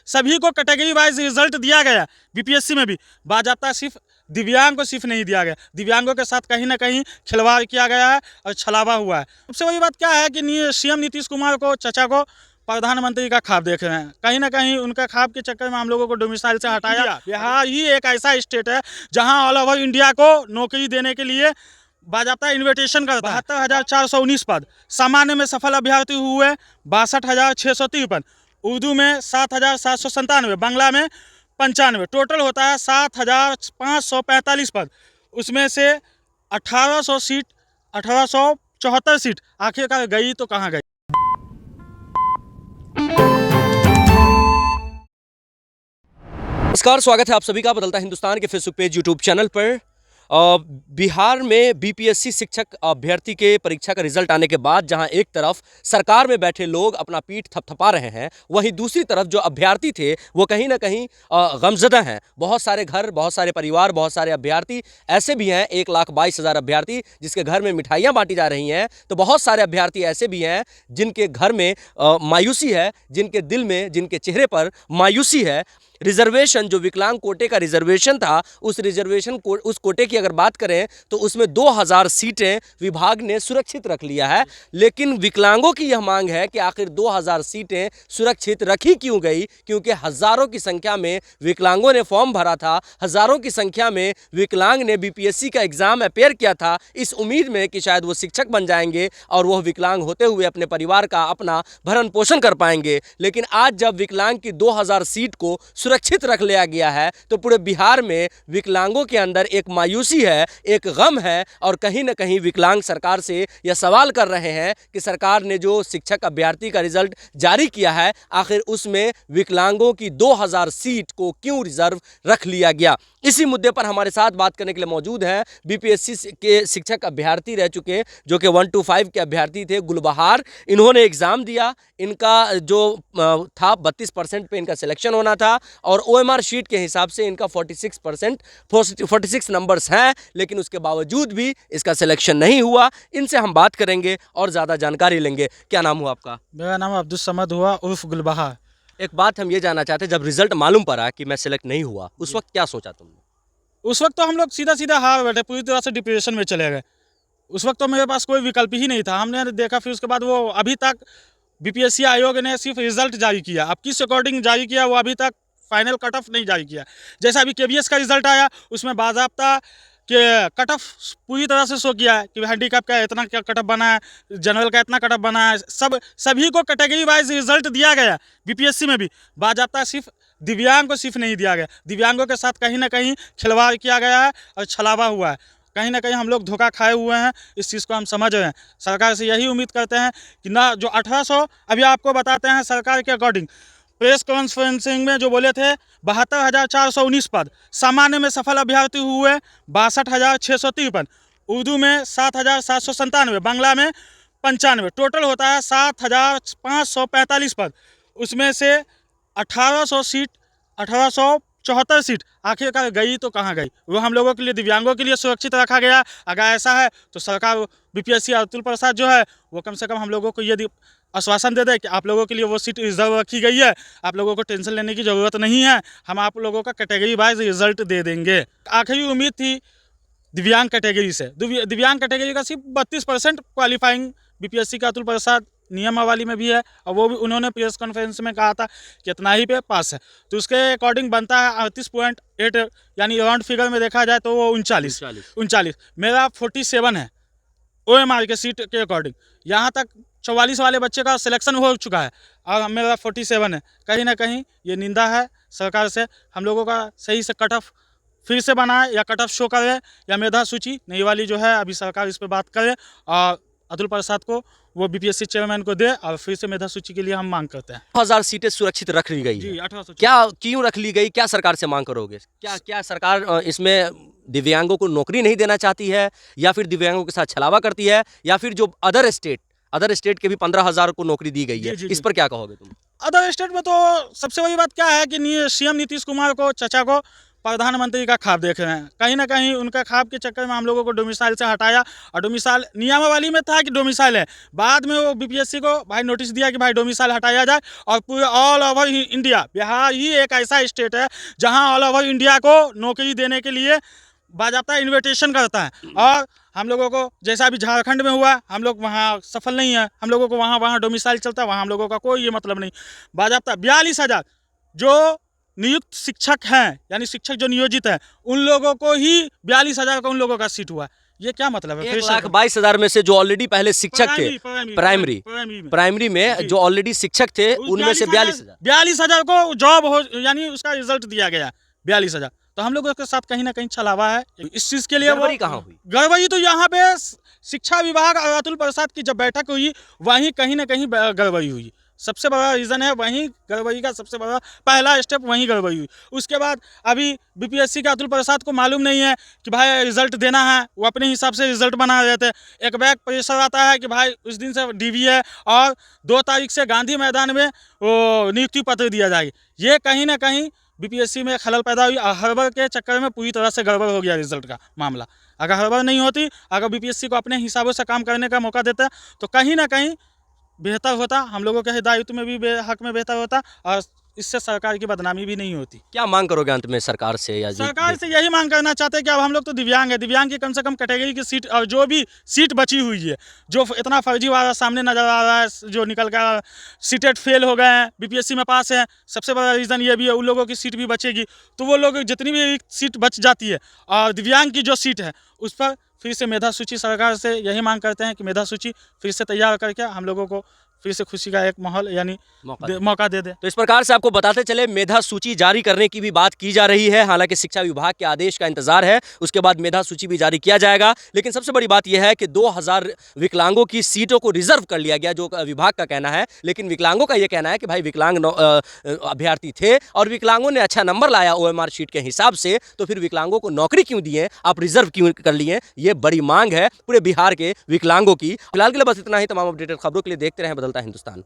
सभी को category wise result दिया गया। बीपीएससी में भी बाजाबता सिर्फ दिव्यांग को सिर्फ नहीं दिया गया। दिव्यांगों के साथ कहीं ना कहीं खिलवाड़ किया गया है और छलावा हुआ है। सबसे बड़ी बात क्या है कि सीएम नीतीश कुमार को, चचा को प्रधानमंत्री का ख्वाब देख रहे हैं। कहीं ना कहीं उनका ख्वाब के चक्कर में हम लोगों को डोमिसाइल से हटाया। बिहार ही एक ऐसा स्टेट है जहां ऑल ओवर इंडिया को नौकरी देने के लिए बाजाबता इन्विटेशन करता है। 72,419 पद, सामान्य में सफल अभ्यर्थी हुए 62,653, उर्दू में 7,797, बांग्ला में 95, टोटल होता है 7,545 पद। उसमें से 1874 सीट आखिरकार गई तो कहाँ गई। नमस्कार, स्वागत है आप सभी का बदलता हिंदुस्तान के फेसबुक पेज, यूट्यूब चैनल पर। बिहार में बीपीएससी शिक्षक अभ्यर्थी के परीक्षा का रिजल्ट आने के बाद जहां एक तरफ सरकार में बैठे लोग अपना पीठ थपथपा रहे हैं, वहीं दूसरी तरफ जो अभ्यर्थी थे वो कहीं ना कहीं गमज़दा हैं। बहुत सारे घर, बहुत सारे परिवार, बहुत सारे अभ्यर्थी ऐसे भी हैं, 1,22,000 अभ्यर्थी जिसके घर में मिठाइयाँ बांटी जा रही हैं। तो बहुत सारे अभ्यर्थी ऐसे भी हैं जिनके घर में मायूसी है, जिनके दिल में, जिनके चेहरे पर मायूसी है। रिजर्वेशन, जो विकलांग कोटे का रिजर्वेशन था, उस रिजर्वेशन को, उस कोटे की अगर बात करें तो उसमें 2,000 सीटें विभाग ने सुरक्षित रख लिया है। लेकिन विकलांगों की यह मांग है कि आखिर 2,000 सीटें सुरक्षित रखी क्यों गई, क्योंकि हज़ारों की संख्या में विकलांगों ने फॉर्म भरा था, हज़ारों की संख्या में विकलांग ने बीपीएससी का एग्ज़ाम अपेयर किया था इस उम्मीद में कि शायद वो शिक्षक बन जाएंगे और वह विकलांग होते हुए अपने परिवार का अपना भरण पोषण कर पाएंगे। लेकिन आज जब विकलांग की 2,000 सीट को सुरक्षित रख लिया गया है तो पूरे बिहार में विकलांगों के अंदर एक मायूसी है, एक गम है, और कहीं ना कहीं विकलांग सरकार से यह सवाल कर रहे हैं कि सरकार ने जो शिक्षक अभ्यर्थी का रिजल्ट जारी किया है, आखिर उसमें विकलांगों की 2,000 सीट को क्यों रिजर्व रख लिया गया। इसी मुद्दे पर हमारे साथ बात करने के लिए मौजूद हैं बीपीएससी के शिक्षक अभ्यर्थी रह चुके, जो कि 125 के अभ्यर्थी थे, गुलबहार। इन्होंने एग्ज़ाम दिया, इनका जो था 32% पे इनका सिलेक्शन होना था और ओएमआर शीट के हिसाब से इनका 46 नंबर्स हैं, लेकिन उसके बावजूद भी इसका सिलेक्शन नहीं हुआ। इनसे हम बात करेंगे और ज़्यादा जानकारी लेंगे। क्या नाम हुआ आपका? मेरा नाम अब्दुल समद हुआ उर्फ गुलबहार। एक बात हम ये जानना चाहते हैं, जब रिजल्ट मालूम पड़ा कि मैं सिलेक्ट नहीं हुआ, उस वक्त क्या सोचा तुमने? उस वक्त तो हम लोग सीधा सीधा हार बैठे, पूरी तरह से डिप्रेशन में चले गए। उस वक्त तो मेरे पास कोई विकल्प ही नहीं था। हमने देखा, फिर उसके बाद वो अभी तक बीपीएससी आयोग ने सिर्फ रिजल्ट जारी किया। अब किस अकॉर्डिंग जारी किया वो अभी तक फाइनल कट ऑफ नहीं जारी किया। जैसा अभी केवीएस का रिजल्ट आया, उसमें बाज़ाब्ता कि कट ऑफ पूरी तरह से शो किया है कि हैंडीकैप का इतना कट ऑफ बना है, जनरल का इतना कट ऑफ बना है। सभी को कैटेगरी वाइज रिजल्ट दिया गया। बीपीएससी में भी बाज़ाब्ता सिर्फ दिव्यांग को सिर्फ नहीं दिया गया। दिव्यांगों के साथ कहीं ना कहीं खिलवाड़ किया गया है और छलावा हुआ है। कहीं ना कहीं हम लोग धोखा खाए हुए हैं, इस चीज़ को हम समझ रहे हैं। सरकार से यही उम्मीद करते हैं कि ना, जो 1800 अभी आपको बताते हैं सरकार के अकॉर्डिंग, प्रेस कॉन्फ्रेंसिंग में जो बोले थे 72,419 पद, सामान्य में सफल अभ्यर्थी हुए 62,653, उर्दू में 7,797, बांग्ला में 95, टोटल होता है 7,545 पद। उसमें से 1874 सीट आखिरकार गई तो कहाँ गई। वो हम लोगों के लिए, दिव्यांगों के लिए सुरक्षित रखा गया। अगर ऐसा है तो सरकार, बीपीएससी अतुल प्रसाद जो है, वो कम से कम हम लोगों को ये आश्वासन दे दे कि आप लोगों के लिए वो सीट रिजर्व रखी गई है, आप लोगों को टेंशन लेने की ज़रूरत नहीं है, हम आप लोगों का कैटेगरी वाइज रिजल्ट दे देंगे। आखिरी उम्मीद थी दिव्यांग कैटेगरी से। दिव्यांग कैटेगरी का सिर्फ 32% क्वालिफाइंग बीपीएससी का अतुल प्रसाद नियमावली में भी है, और वो भी उन्होंने प्रेस कॉन्फ्रेंस में कहा था कि इतना ही पे पास है। तो उसके अकॉर्डिंग बनता है 38.8, यानी राउंड फिगर में देखा जाए तो वो 39। मेरा 47 है ओएमआर के सीट के अकॉर्डिंग। यहाँ तक 44 वाले बच्चे का सिलेक्शन हो चुका है और मेरा 47 है। कहीं ना कहीं ये निंदा है सरकार से। हम लोगों का सही से कट ऑफ फिर से बनाए, या कट ऑफ शो करे, या मेधा सूची नई वाली जो है अभी सरकार इस पर बात करे और अतुल प्रसाद को, वो बीपीएससी चेयरमैन को दे, और फिर से मेधा सूची के लिए हम मांग करते हैं। 2,000 सीटें सुरक्षित रख ली गई जी, है। 1800। क्या, क्यों रख ली गई? क्या सरकार से मांग करोगे? क्या सरकार इसमें दिव्यांगों को नौकरी नहीं देना चाहती है, या फिर दिव्यांगों के साथ छलावा करती है, या फिर जो अदर स्टेट के भी 15,000 को नौकरी दी गई है? इस पर क्या कहोगे तुम? अदर स्टेट में तो सबसे बड़ी बात क्या है कि सीएम नीतीश कुमार को, चचा को प्रधानमंत्री का ख्वाब देख रहे हैं। कहीं ना कहीं उनका ख्वाब के चक्कर में हम लोगों को डोमिसाइल से हटाया, और डोमिसाइल नियमावली में था कि डोमिसाइल है, बाद में वो बीपीएससी को भाई नोटिस दिया कि भाई डोमिसाइल हटाया जाए। और पूरे ऑल ओवर इंडिया, बिहार ही एक ऐसा स्टेट है जहां ऑल ओवर इंडिया को नौकरी देने के लिए बाजाबता इन्विटेशन करता है। और हम लोगों को जैसा अभी झारखंड में हुआ, हम लोग वहाँ सफल नहीं है, हम लोगों को वहाँ डोमिसाइल चलता है, वहाँ हम लोगों का कोई ये मतलब नहीं। बाजाबता 42,000 जो नियुक्त शिक्षक हैं, यानी शिक्षक जो नियोजित हैं, उन लोगों को ही 42,000 का उन लोगों का सीट हुआ। ये क्या मतलब है? 1,22,000 में से जो ऑलरेडी पहले शिक्षक थे प्राइमरी में जो ऑलरेडी शिक्षक थे, उनमें से 42,000 को जॉब हो, यानी उसका रिजल्ट दिया गया 42,000। तो हम लोगों के साथ कहीं ना कहीं छलावा है इस चीज के लिए। गड़बड़ी कहाँ हुई? गड़बड़ी तो यहाँ पे शिक्षा विभाग और अतुल प्रसाद की जब बैठक हुई, वहीं कहीं ना कहीं गड़बड़ी हुई। सबसे बड़ा रीज़न है वहीं गड़बड़ी का, सबसे बड़ा पहला स्टेप वहीं गड़बड़ी हुई। उसके बाद अभी बीपीएससी का अतुल प्रसाद को मालूम नहीं है कि भाई रिजल्ट देना है, वो अपने हिसाब से रिजल्ट बना देते हैं। एक बैक प्रेशर आता है कि भाई उस दिन से डीवी है और 2 तारीख से गांधी मैदान में वो नियुक्ति पत्र दिया जाएगा। ये कहीं ना कहीं बीपीएससी में खलल पैदा हुई। हड़बड़ के चक्कर में पूरी तरह से गड़बड़ हो गया रिजल्ट का मामला। अगर हड़बड़ नहीं होती, अगर बीपीएससी को अपने हिसाबों से काम करने का मौका देता, तो कहीं ना कहीं बेहतर होता, हम लोगों के हिदायत में भी हक में बेहतर होता, और इससे सरकार की बदनामी भी नहीं होती। क्या मांग करोगे अंत में सरकार से? या सरकार से यही मांग करना चाहते हैं कि अब हम लोग तो दिव्यांग है, दिव्यांग की कम से कम कैटेगरी की सीट, और जो भी सीट बची हुई है, जो इतना फर्जीवाड़ा सामने नजर आ रहा है, जो निकल कर सीटेट फेल हो गए हैं, बीपीएससी में पास है, सबसे बड़ा रीज़न ये भी है, उन लोगों की सीट भी बचेगी। तो वो लोग जितनी भी सीट बच जाती है, और दिव्यांग की जो सीट है उस पर फिर से मेधा सूची, सरकार से यही मांग करते हैं कि मेधा सूची फिर से तैयार करके हम लोगों को फिर से खुशी का एक माहौल यानी मौका दे दे। तो इस प्रकार से आपको बताते चले, मेधा सूची जारी करने की भी बात की जा रही है। हालांकि शिक्षा विभाग के आदेश का इंतजार है, उसके बाद मेधा सूची भी जारी किया जाएगा। लेकिन सबसे बड़ी बात यह है कि 2,000 विकलांगों की सीटों को रिजर्व कर लिया गया, जो विभाग का कहना है। लेकिन विकलांगों का यह कहना है कि भाई विकलांग अभ्यर्थी थे और विकलांगों ने अच्छा नंबर लाया OMR शीट के हिसाब से, तो फिर विकलांगों को नौकरी क्यों दी है, आप रिजर्व क्यों कर लिए? ये बड़ी मांग है पूरे बिहार के विकलांगों की। फिलहाल के लिए बस इतना ही। तमाम अपडेटेड खबरों के लिए देखते रहें बदलता हिंदुस्तान।